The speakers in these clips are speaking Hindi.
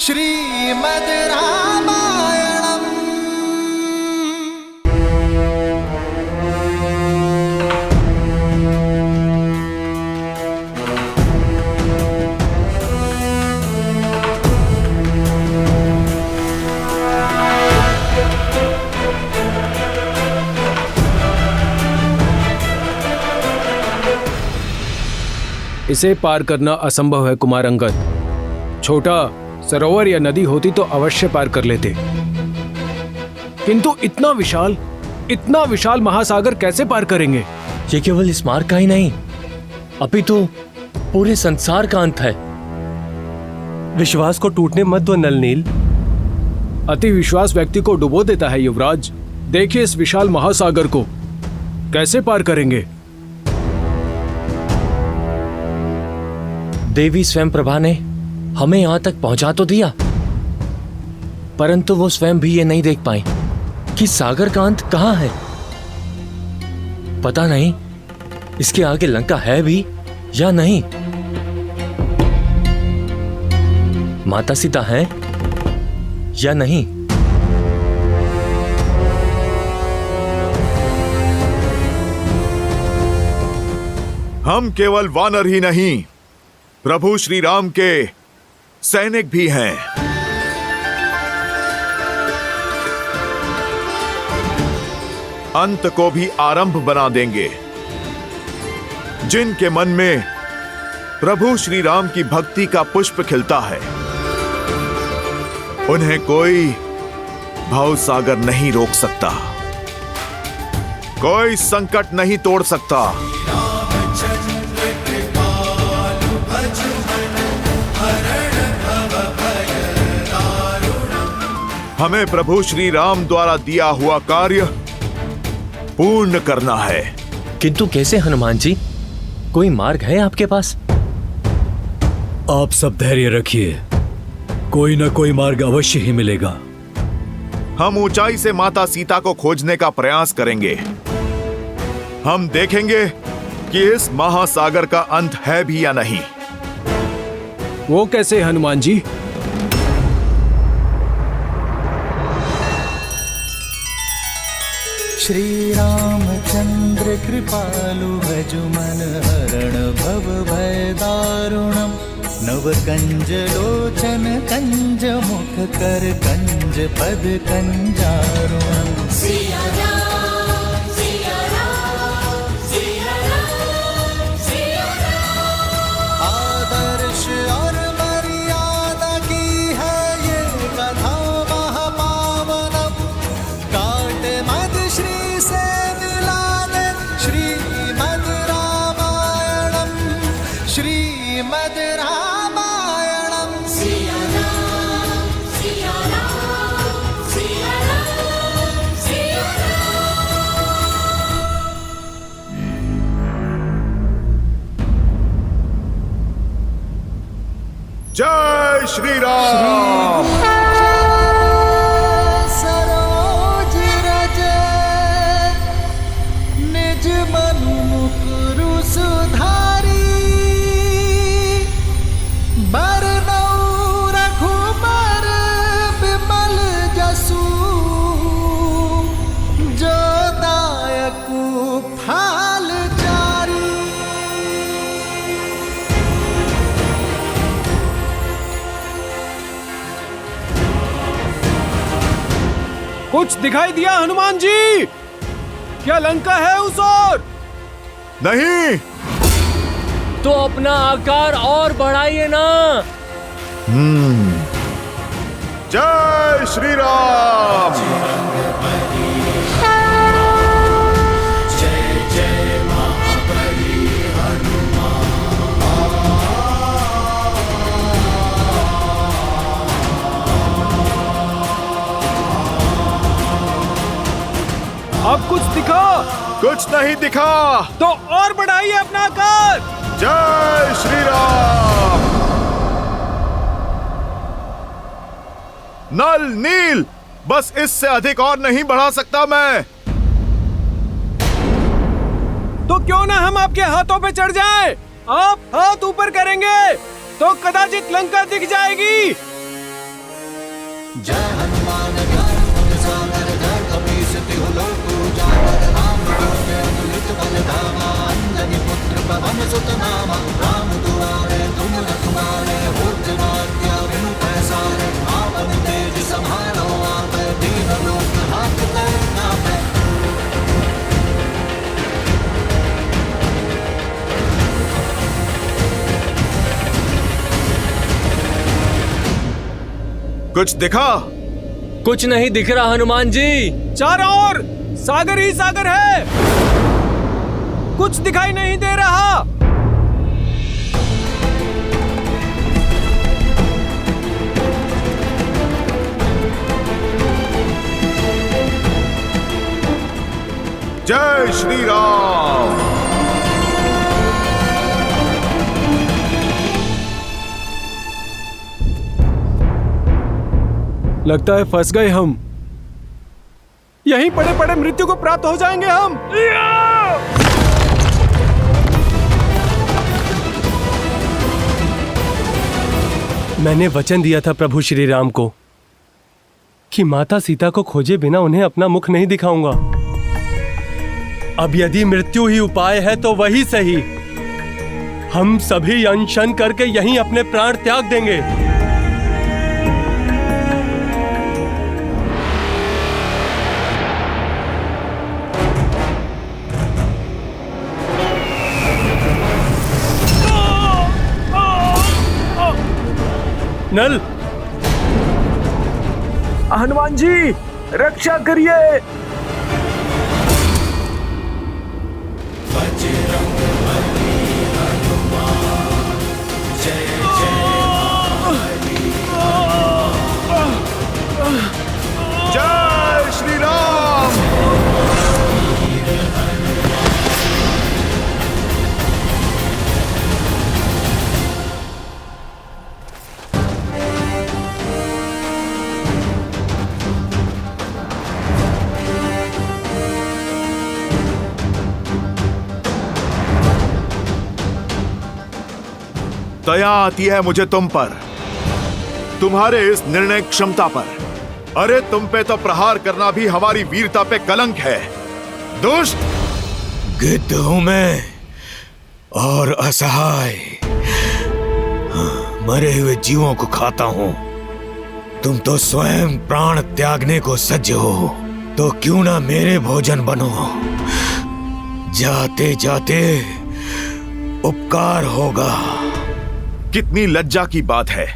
श्रीमद् रामायणम्। इसे पार करना असंभव है कुमार अंगद। छोटा सरोवर या नदी होती तो अवश्य पार कर लेते, किंतु इतना विशाल महासागर कैसे पार करेंगे? ये केवल इस मार्ग का ही नहीं, अभी तो पूरे संसार का अंत है। विश्वास को टूटने मत दो नलनील। अति विश्वास व्यक्ति को डुबो देता है युवराज। देखिए इस विशाल महासागर को कैसे पार करेंगे? देवी स्वयं प्रभा ने हमें यहां तक पहुंचा तो दिया, परंतु वो स्वयं भी ये नहीं देख पाई कि सागर का अंत कहां है। पता नहीं इसके आगे लंका है भी या नहीं। माता सीता है या नहीं। हम केवल वानर ही नहीं, प्रभु श्री राम के सैनिक भी हैं। अंत को भी आरंभ बना देंगे। जिनके मन में प्रभु श्री राम की भक्ति का पुष्प खिलता है, उन्हें कोई भवसागर नहीं रोक सकता, कोई संकट नहीं तोड़ सकता। हमें प्रभु श्री राम द्वारा दिया हुआ कार्य पूर्ण करना है। किंतु कैसे हनुमान जी? कोई मार्ग है आपके पास? आप सब धैर्य रखिए, कोई ना कोई मार्ग अवश्य ही मिलेगा। हम ऊंचाई से माता सीता को खोजने का प्रयास करेंगे। हम देखेंगे कि इस महासागर का अंत है भी या नहीं। वो कैसे हनुमान जी? श्री रामचंद्र कृपालु भजु मन हरण भव भय दारुणम्। नव कंज लोचन कंज मुख कर कंज पद कंजारुणम्। आदर्श और मर्यादा की है ये कथा महापावनम्। काट मद श्री से मिला दे श्रीमद् रामायणम्। श्रीमद् रामायणम्। सिया राम, सिया राम, सिया राम, सिया राम। जय श्री राम। सरोज रज निज मनु मुकुरु सुधारी। बरनउँ रघुबर बिमल जसु। जो दायकु फाल जारी। कुछ दिखाई दिया हनुमान जी? क्या लंका है उस ओर? नहीं। तो अपना आकार और बढ़ाइए ना। जय श्री राम। अब कुछ दिखा? कुछ नहीं दिखा। तो और बढ़ाइए अपना आकार। जय श्री राम। नल नील, बस इससे अधिक और नहीं बढ़ा सकता मैं। तो क्यों ना हम आपके हाथों पे चढ़ जाएं? आप हाथ ऊपर करेंगे तो कदाचित लंका दिख जाएगी। जय हनुमान ज्ञान गुण सागर जय कपीस तिहु लोक उजागर राम दूत अतुलित बल धामा अंजनी पुत्र पवन सुत नामा राम दुआरे तुम रखवारे होत न हत्या बिनु पैसारे आपन तेज समारो आप दीन लोक हाथ करना पे। कुछ दिखा? कुछ नहीं दिख रहा हनुमान जी। चारों ओर सागर ही सागर है, कुछ दिखाई नहीं दे रहा। जय श्री राम। लगता है फंस गए हम, यहीं पड़े पड़े मृत्यु को प्राप्त हो जाएंगे हम। मैंने वचन दिया था प्रभु श्री राम को कि माता सीता को खोजे बिना उन्हें अपना मुख नहीं दिखाऊंगा। अब यदि मृत्यु ही उपाय है तो वही सही। हम सभी अनशन करके यहीं अपने प्राण त्याग देंगे। नल, हनुमान जी रक्षा करिए। जय श्री राम। दया आती है मुझे तुम पर, तुम्हारे इस निर्णय क्षमता पर। अरे तुम पे तो प्रहार करना भी हमारी वीरता पे कलंक है। दुष्ट गिद्ध हूं मैं और असहाय, मरे हुए जीवों को खाता हूं। तुम तो स्वयं प्राण त्यागने को सज्ज हो, तो क्यों ना मेरे भोजन बनो। जाते जाते उपकार होगा। कितनी लज्जा की बात है,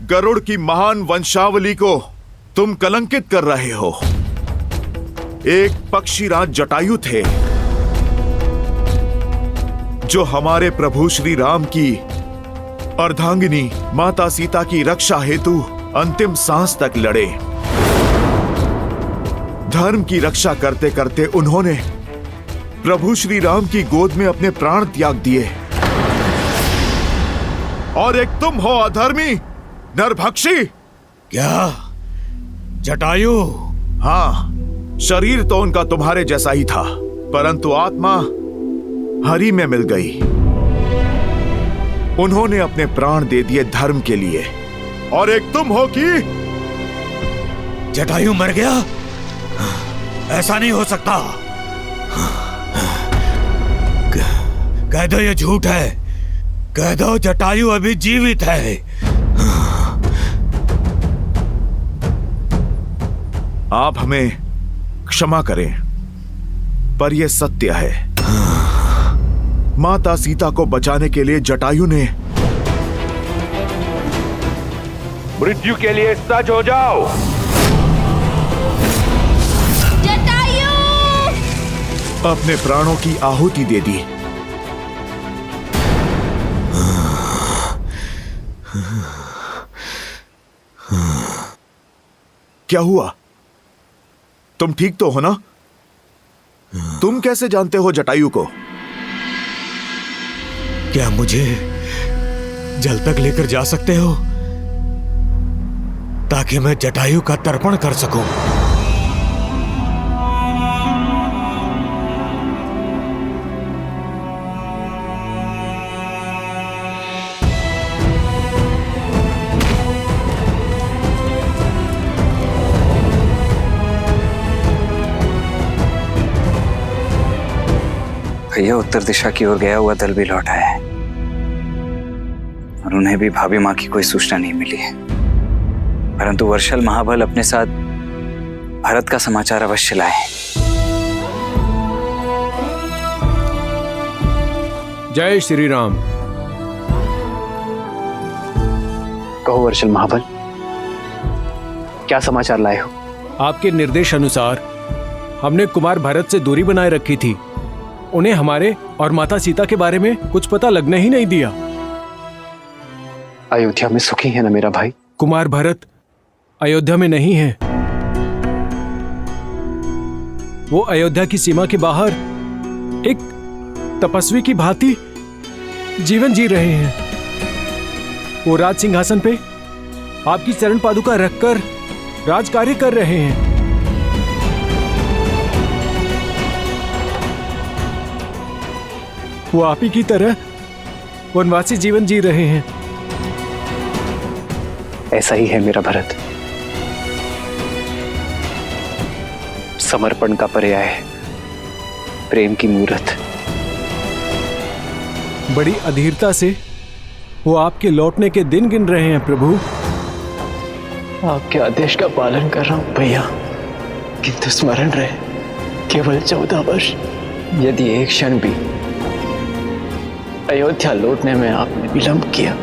गरुड़ की महान वंशावली को तुम कलंकित कर रहे हो। एक पक्षीराज जटायु थे जो हमारे प्रभु श्री राम की अर्धांगिनी माता सीता की रक्षा हेतु अंतिम सांस तक लड़े। धर्म की रक्षा करते करते उन्होंने प्रभु श्री राम की गोद में अपने प्राण त्याग दिए। और एक तुम हो अधर्मी नरभक्षी। क्या जटायु? हाँ, शरीर तो उनका तुम्हारे जैसा ही था, परंतु आत्मा हरि में मिल गई। उन्होंने अपने प्राण दे दिए धर्म के लिए। और एक तुम हो कि जटायु मर गया? ऐसा नहीं हो सकता। कह दो ये झूठ है। कह दो जटायु अभी जीवित है। आप हमें क्षमा करें, पर यह सत्य है। माता सीता को बचाने के लिए जटायु ने मृत्यु के लिए सज हो जाओ। जटायु! अपने प्राणों की आहुति दे दी। क्या हुआ? तुम ठीक तो हो ना? तुम कैसे जानते हो जटायु को? क्या मुझे जल तक लेकर जा सकते हो ताकि मैं जटायु का तर्पण कर सकूं? भैया उत्तर दिशा की ओर गया हुआ दल भी लौट आया है और उन्हें भी भाभी माँ की कोई सूचना नहीं मिली है। परंतु वर्षल महाबल अपने साथ भरत का समाचार अवश्य लाए। जय श्री राम। कहो वर्षल महाबल, क्या समाचार लाए हो? आपके निर्देश अनुसार हमने कुमार भरत से दूरी बनाए रखी थी। उन्हें हमारे और माता सीता के बारे में कुछ पता लगने ही नहीं दिया। अयोध्या में सुखी है ना मेरा भाई? कुमार भरत अयोध्या में नहीं है। वो अयोध्या की सीमा के बाहर एक तपस्वी की भांति जीवन जी रहे हैं। वो राज सिंहासन पे आपकी चरण पादुका रखकर राज कार्य कर रहे हैं। वो आप ही की तरह वनवासी जीवन जी रहे हैं। ऐसा ही है मेरा भरत। समर्पण का पर्याय है प्रेम की मूर्त। बड़ी अधीरता से वो आपके लौटने के दिन गिन रहे हैं प्रभु। आपके आदेश का पालन कर रहा हूं भैया, किंतु स्मरण रहे केवल 14 वर्ष। यदि एक क्षण भी अयोध्या लौटने में आपने विलंब किया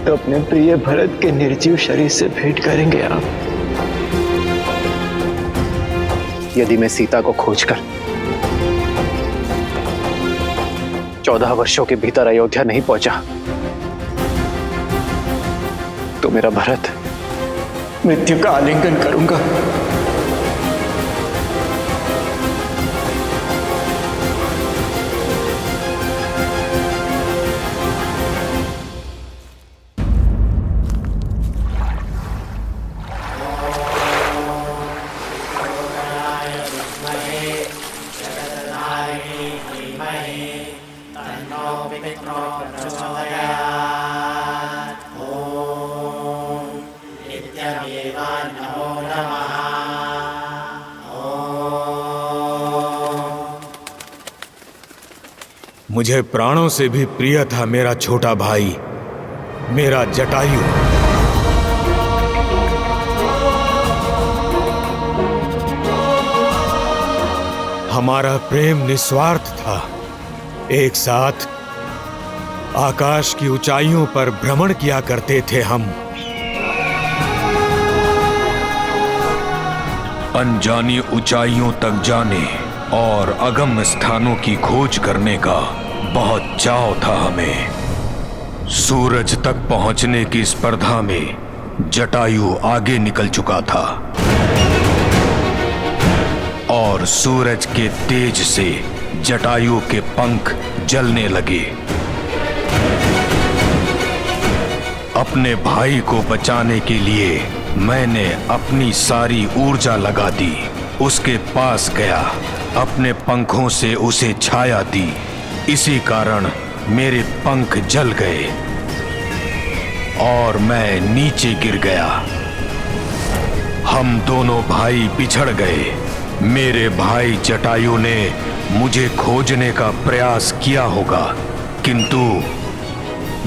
तो अपने प्रिय भरत के निर्जीव शरीर से भेंट करेंगे आप। यदि मैं सीता को खोजकर 14 वर्षों के भीतर अयोध्या नहीं पहुंचा तो मेरा भरत मृत्यु का आलिंगन करूंगा। मुझे प्राणों से भी प्रिय था मेरा छोटा भाई, मेरा जटायु। हमारा प्रेम निस्वार्थ था। एक साथ आकाश की ऊंचाइयों पर भ्रमण किया करते थे हम। अनजानी ऊंचाइयों तक जाने और अगम्य स्थानों की खोज करने का बहुत चाव था हमें। सूरज तक पहुंचने की स्पर्धा में जटायु आगे निकल चुका था और सूरज के तेज से जटायु के पंख जलने लगे। अपने भाई को बचाने के लिए मैंने अपनी सारी ऊर्जा लगा दी। उसके पास गया, अपने पंखों से उसे छाया दी। इसी कारण मेरे पंख जल गए और मैं नीचे गिर गया। हम दोनों भाई बिछड़ गए। मेरे भाई जटायु ने मुझे खोजने का प्रयास किया होगा, किंतु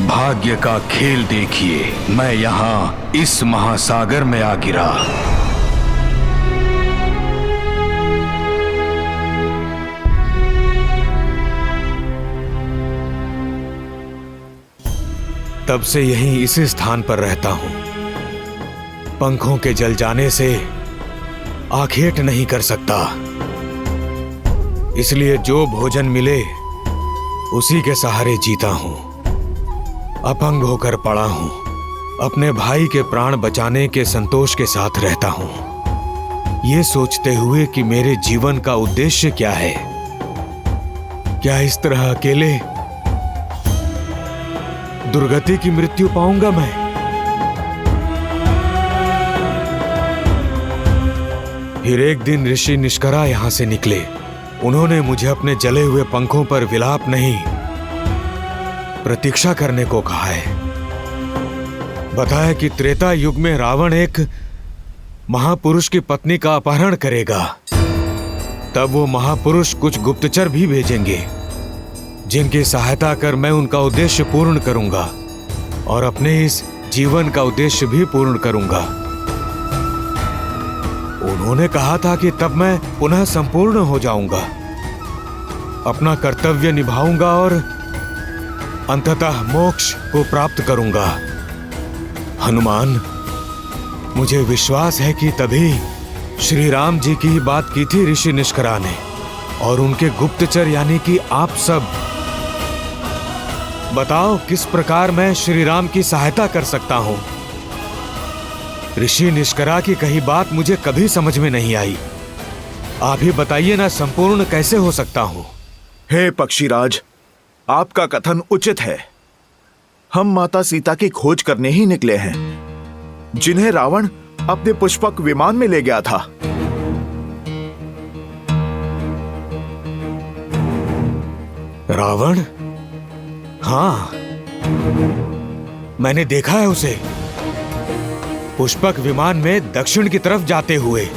भाग्य का खेल देखिए, मैं यहाँ इस महासागर में आ गिरा। तब से यहीं इसी स्थान पर रहता हूं। पंखों के जल जाने से आखेट नहीं कर सकता, इसलिए जो भोजन मिले उसी के सहारे जीता हूं। अपंग होकर पड़ा हूं। अपने भाई के प्राण बचाने के संतोष के साथ रहता हूं, ये सोचते हुए कि मेरे जीवन का उद्देश्य क्या है। क्या इस तरह अकेले दुर्गति की मृत्यु पाऊंगा मैं? फिर एक दिन ऋषि निष्करा यहां से निकले। उन्होंने मुझे अपने जले हुए पंखों पर विलाप नहीं, प्रतीक्षा करने को कहा है। बताया कि त्रेता युग में रावण एक महापुरुष की पत्नी का अपहरण करेगा तब वो महापुरुष कुछ गुप्तचर भी भेजेंगे, जिनकी सहायता कर मैं उनका उद्देश्य पूर्ण करूंगा और अपने इस जीवन का उद्देश्य भी पूर्ण करूंगा। उन्होंने कहा था कि तब मैं पुनः संपूर्ण हो जाऊंगा, अपना कर्तव्य निभाऊंगा और अंततः मोक्ष को प्राप्त करूंगा। हनुमान, मुझे विश्वास है कि तभी श्री राम जी की बात की थी ऋषि निष्करा ने और उनके गुप्तचर यानी कि आप सब। बताओ किस प्रकार मैं श्री राम की सहायता कर सकता हूं? ऋषि निष्करा की कही बात मुझे कभी समझ में नहीं आई। आप ही बताइए ना, संपूर्ण कैसे हो सकता हूं? हे पक्षीराज, आपका कथन उचित है। हम माता सीता की खोज करने ही निकले हैं, जिन्हें रावण अपने पुष्पक विमान में ले गया था। रावण? हाँ, मैंने देखा है उसे पुष्पक विमान में दक्षिण की तरफ जाते हुए।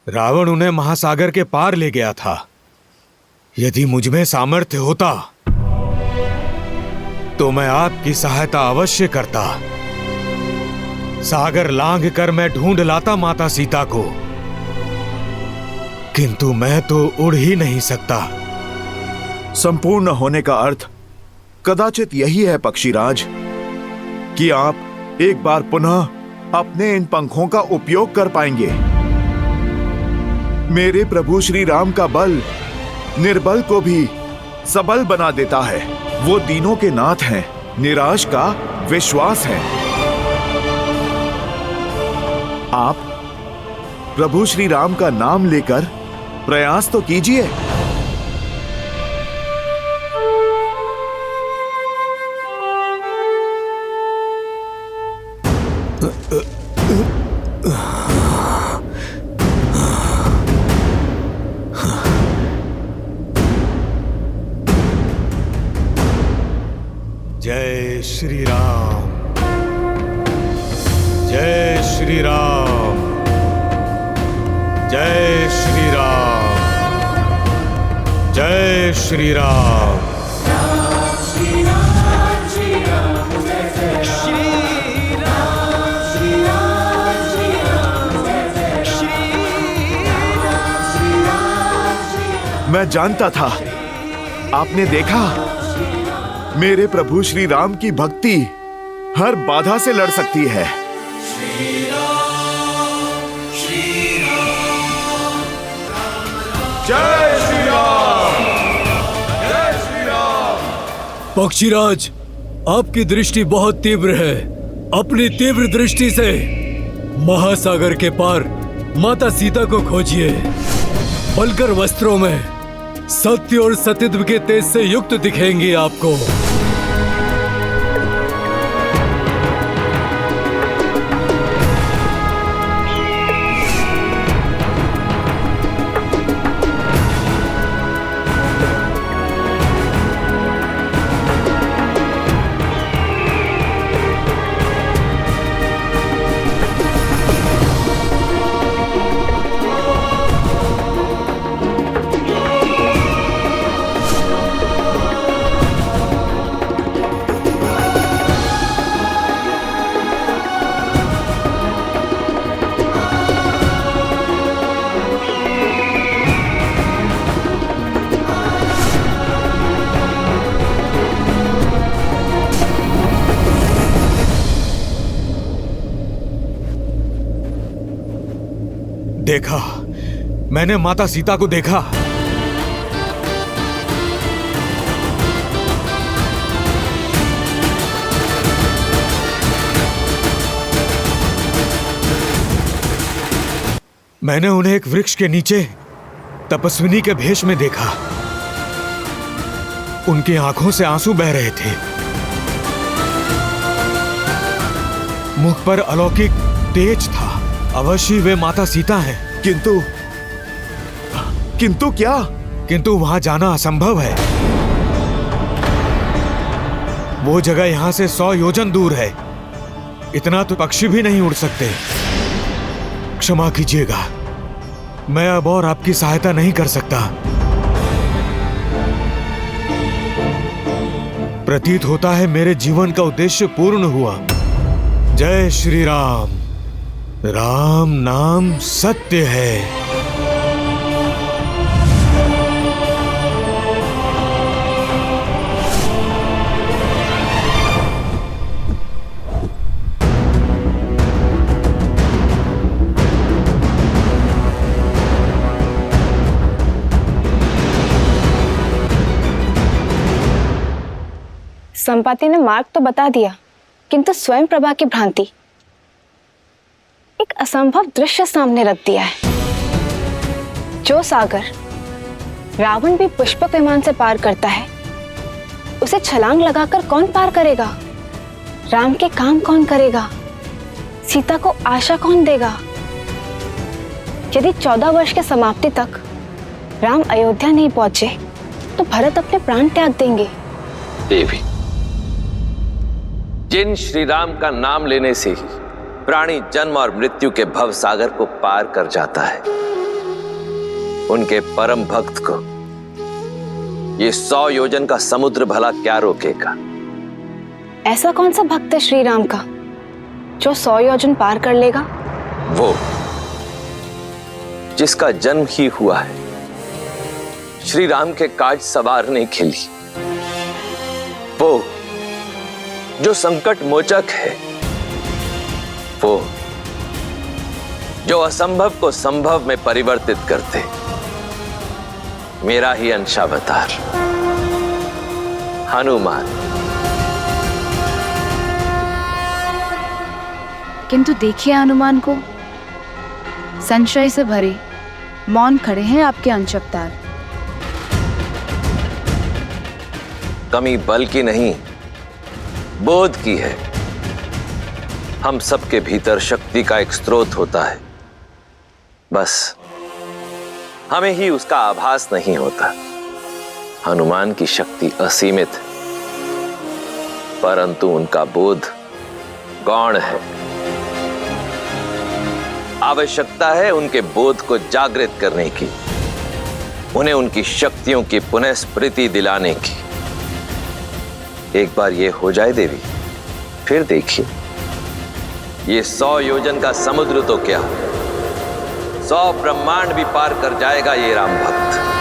रावण उन्हें महासागर के पार ले गया था। यदि मुझ में सामर्थ्य होता तो मैं आपकी सहायता अवश्य करता। सागर लांघ कर मैं ढूंढ लाता माता सीता को, किंतु मैं तो उड़ ही नहीं सकता। संपूर्ण होने का अर्थ कदाचित यही है पक्षीराज, कि आप एक बार पुनः अपने इन पंखों का उपयोग कर पाएंगे। मेरे प्रभु श्री राम का बल निर्बल को भी सबल बना देता है। वो दीनों के नाथ हैं, निराश का विश्वास है। आप प्रभु श्री राम का नाम लेकर प्रयास तो कीजिए। जय श्री राम, जय श्री राम, जय श्री राम, जय श्री राम। मैं जानता था, आपने देखा, मेरे प्रभु श्री राम की भक्ति हर बाधा से लड़ सकती है। जय श्री राम, जय श्री राम। पक्षीराज, आपकी दृष्टि बहुत तीव्र है। अपनी तीव्र दृष्टि से महासागर के पार माता सीता को खोजिए। बलकर वस्त्रों में सत्य और सतीत्व के तेज से युक्त दिखेंगी आपको। देखा, मैंने माता सीता को देखा। मैंने उन्हें एक वृक्ष के नीचे तपस्विनी के भेष में देखा। उनकी आंखों से आंसू बह रहे थे। मुख पर अलौकिक तेज था। अवश्य वे माता सीता हैं। किंतु क्या? किंतु वहां जाना असंभव है। वो जगह यहां से 100 योजन दूर है। इतना तो पक्षी भी नहीं उड़ सकते। क्षमा कीजिएगा, मैं अब और आपकी सहायता नहीं कर सकता। प्रतीत होता है मेरे जीवन का उद्देश्य पूर्ण हुआ। जय श्री राम। राम नाम सत्य है। संपाति ने मार्ग तो बता दिया, किंतु स्वयं प्रभा की भ्रांति, एक असंभव दृश्य सामने रख दिया है। जो सागर रावण भी पुष्पक विमान से पार करता है, उसे छलांग लगाकर कौन पार करेगा? राम के काम कौन करेगा? सीता को आशा कौन देगा? यदि 14 वर्ष के समाप्ति तक राम अयोध्या नहीं पहुंचे तो भरत अपने प्राण त्याग देंगे। देवी, जिन श्री राम का नाम लेने से ही प्राणी जन्म और मृत्यु के भव सागर को पार कर जाता है, उनके परम भक्त को ये 100 योजन का समुद्र भला क्या रोकेगा? ऐसा कौन सा भक्त है श्री राम का जो 100 योजन पार कर लेगा? वो जिसका जन्म ही हुआ है श्री राम के काज सवारने के लिए, वो जो संकट मोचक है, वो जो असंभव को संभव में परिवर्तित करते, मेरा ही अंशावतार हनुमान। किंतु देखिए हनुमान को, संशय से भरे मौन खड़े हैं आपके अंशावतार। कमी बल की नहीं, बोध की है। हम सबके भीतर शक्ति का एक स्रोत होता है, बस हमें ही उसका आभास नहीं होता। हनुमान की शक्ति असीमित है, परंतु उनका बोध गौण है। आवश्यकता है उनके बोध को जागृत करने की, उन्हें उनकी शक्तियों की पुनः स्मृति दिलाने की। एक बार ये हो जाए देवी, फिर देखिए, ये 100 योजन का समुद्र तो क्या, 100 ब्रह्मांड भी पार कर जाएगा ये राम भक्त।